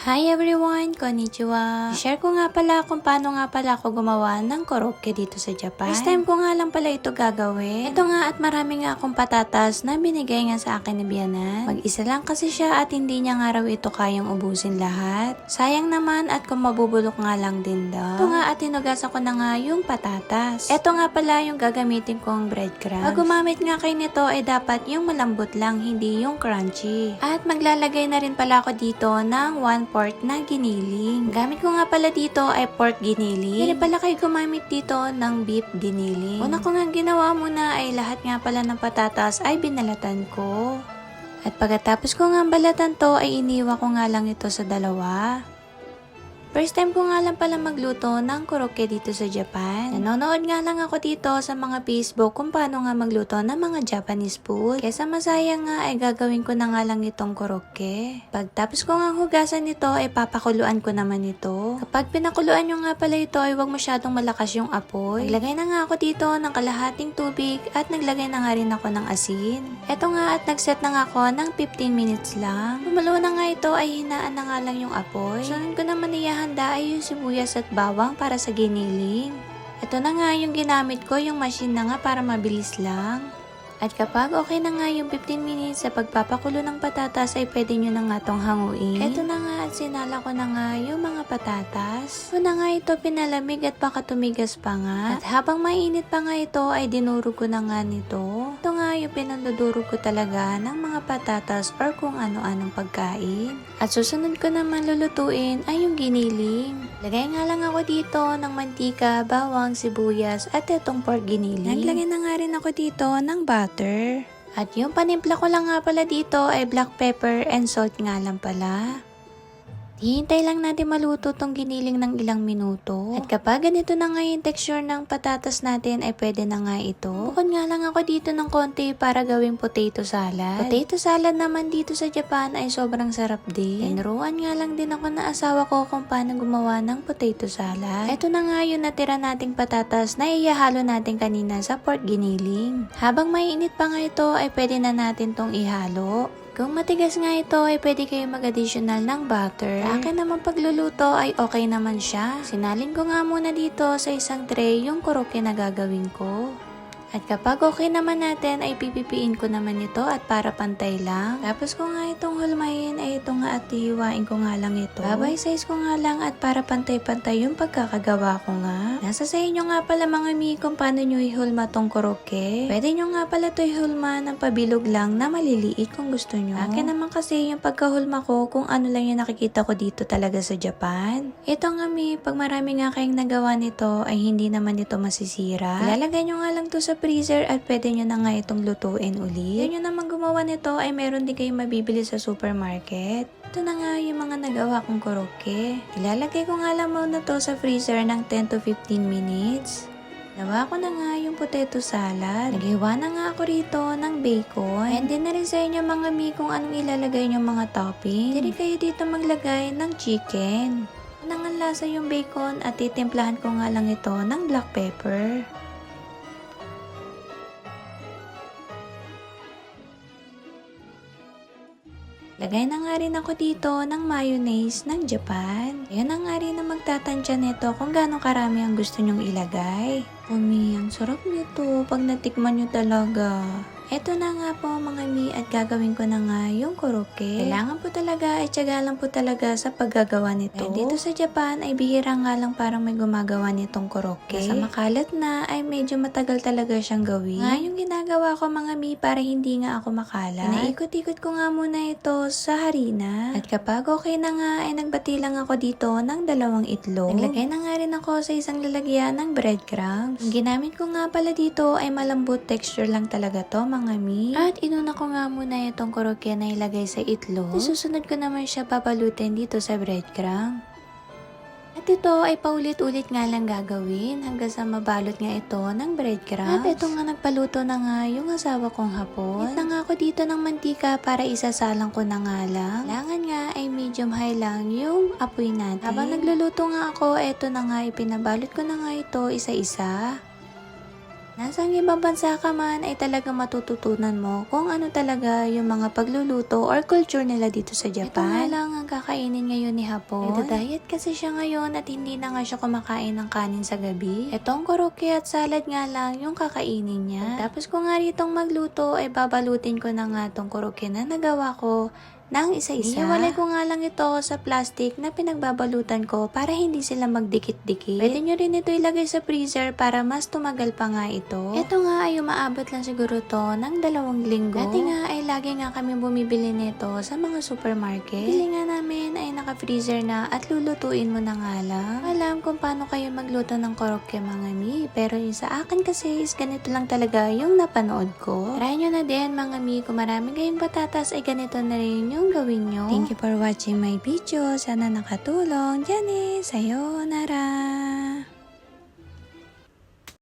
Hi everyone! Konnichiwa! Share ko nga pala kung paano nga pala ako gumawa ng korokke dito sa Japan. First time ko nga lang pala ito gagawin. Ito nga at marami nga akong patatas na binigay nga sa akin ni biyanan. Mag-isa lang kasi siya at hindi niya nga raw ito kayang ubusin lahat. Sayang naman at kung mabubulok nga lang din daw. Ito nga at tinugasan ko na nga yung patatas. Ito nga pala yung gagamitin kong breadcrumbs. Pag gumamit nga kayo nito ay dapat yung malambot lang, hindi yung crunchy. At maglalagay na rin pala ako dito ng 1/4 na giniling. Gamit ko nga pala dito ay pork giniling. Hindi pala kayo gumamit dito ng beef giniling. Una ko nga ginawa muna ay lahat nga pala ng patatas ay binalatan ko. At pagkatapos ko nga balatan to ay iniwa ko nga lang ito sa dalawa. First time ko nga lang pala magluto ng korokke dito sa Japan. Nanonood nga lang ako dito sa mga Facebook kung paano nga magluto ng mga Japanese food. Kesa masayang nga ay gagawin ko na nga lang itong korokke. Pagtapos ko nga hugasan nito ay papakuluan ko naman ito. Kapag pinakuluan nyo nga pala ito ay huwag masyadong malakas yung apoy. Naglagay na nga ako dito ng kalahating tubig at naglagay na nga rin ako ng asin. Eto nga at nagset na nga ako ng 15 minutes lang. Kumulo na nga ito ay hinaan na nga lang yung apoy. Sunod ko naman handa ay yung sibuyas at bawang para sa giniling. Ito na nga yung ginamit ko, yung machine na nga para mabilis lang. At kapag okay na nga yung 15 minutes sa pagpapakulo ng patatas ay pwede nyo na nga tong hanguin. Ito na nga at sinala ko na nga yung mga patatas. Una nga ito pinalamig at baka tumigas pa nga. At habang mainit pa nga ito ay dinurog ko na nga nito. Ito nga yung pinandudurog ko talaga ng mga patatas or kung ano-anong pagkain. At susunod ko naman lulutuin ay yung giniling. Lagay nga lang ako dito ng mantika, bawang, sibuyas at itong pork giniling. Naglagay na nga rin ako dito ng butter. At yung panimpla ko lang nga pala dito ay black pepper and salt nga lang pala. Hihintay lang natin maluto tong giniling ng ilang minuto. At kapag ganito na nga yung texture ng patatas natin ay pwede na nga ito. Bukod nga lang ako dito ng konti para gawing potato salad. Potato salad naman dito sa Japan ay sobrang sarap din. Tinuruan nga lang din ako na asawa ko kung paano gumawa ng potato salad. Ito na nga yung natira nating patatas na ihahalo natin kanina sa pork giniling. Habang mainit pa nga ito ay pwede na natin tong ihalo. Kung matigas nga ito ay pwede kayo mag-additional ng butter. Sa akin naman pagluluto ay okay naman siya. Sinalin ko nga muna dito sa isang tray yung korokke na gagawin ko. At kapag okay naman natin ay pipipiin ko naman ito at para pantay lang. Tapos ko nga itong hulmahin ay ito nga at hihiwain ko nga lang ito. Babay size ko nga lang at para pantay-pantay yung pagkakagawa ko nga. Nasa sa inyo nga pala mga mi kung paano nyo ihulma tong korokke. Pwede nyo nga pala ito ihulma ng pabilog lang na maliliit kung gusto nyo. Akin naman kasi yung pagkahulma ko kung ano lang yung nakikita ko dito talaga sa Japan. Ito nga mi, pag marami nga kayong nagawa nito ay hindi naman ito masisira. Ilalagay nyo nga lang to sa freezer at pwede nyo na nga itong lutuin ulit. Kung nyo naman gumawa nito ay meron din kayong mabibili sa supermarket. Ito na nga yung mga nagawa kong korokke. Ilalagay ko nga lang muna to sa freezer ng 10 to 15 minutes. Nawa ko na nga yung potato salad. Naghiwa na nga ako rito ng bacon. And din na rin sa inyo mga mi kung anong ilalagay nyo mga topping. Hindi kayo dito maglagay ng chicken. Nanganlasa yung bacon at titimplahan ko nga lang ito ng black pepper. Lagay na nga rin ako dito ng mayonnaise ng Japan. Ayan na nga rin na magtatansya nito kung gaano karami ang gusto nyong ilagay. Umi, ang sarap nito pag natikman nyo talaga. Ito na nga po mga mi at gagawin ko na nga yung korokke. Kailangan po talaga ay tiyaga lang po talaga sa paggagawa nito. Dito sa Japan ay bihira nga lang parang may gumagawa nitong korokke. Sa makalat na ay medyo matagal talaga siyang gawin. Nga yung ginagawa ko mga mi para hindi nga ako makalat. Naikot-ikot ko nga muna ito sa harina. At kapag okay na nga ay nagbati lang ako dito ng 2 itlog. Naglagay na nga rin ako sa isang lalagyan ng breadcrumbs. Ang ginamit ko nga pala dito ay malambot texture lang talaga to mga mi. At inuna ko nga muna itong korokke na ilagay sa itlog. Susunod ko naman siya papalutin dito sa breadcrumb. At ito ay paulit-ulit nga lang gagawin hanggang sa mabalot nga ito ng breadcrumbs. At ito nga nagpaluto na nga yung asawa kong hapon. At na nga ako dito ng mantika para isasalang ko na nga lang. Kailangan nga ay medium high lang yung apoy natin. Habang nagluluto nga ako, ito na nga ipinabalot ko na nga ito isa-isa. Nasa ibang bansa ka man ay talagang matututunan mo kung ano talaga yung mga pagluluto or culture nila dito sa Japan. Ito nga lang ang kakainin ngayon ni Hapon. Nagda-diet kasi siya ngayon at hindi na nga siya kumakain ng kanin sa gabi. Itong koroke at salad nga lang yung kakainin niya. Tapos kung nga ritong magluto ay babalutin ko na nga tong koroke na nagawa ko ng isa-isa. Iiwalay ko nga lang ito sa plastic na pinagbabalutan ko para hindi sila magdikit-dikit. Pwede nyo rin ito ilagay sa freezer para mas tumagal pa nga ito. Ito nga ay umaabot lang siguro to ng 2 linggo. Dati nga ay lagi nga kami bumibili nito sa mga supermarket. Bili nga namin ay naka-freezer na at lulutuin mo na nga lang. Alam kung paano kayo magluto ng koroke mga mi. Pero yung sa akin kasi is ganito lang talaga yung napanood ko. Try nyo na din mga mi. Kung marami kayong patatas ay ganito na rin yung gawin nyo. Thank you for watching my video. Sana nakatulong. Janice, sayonara!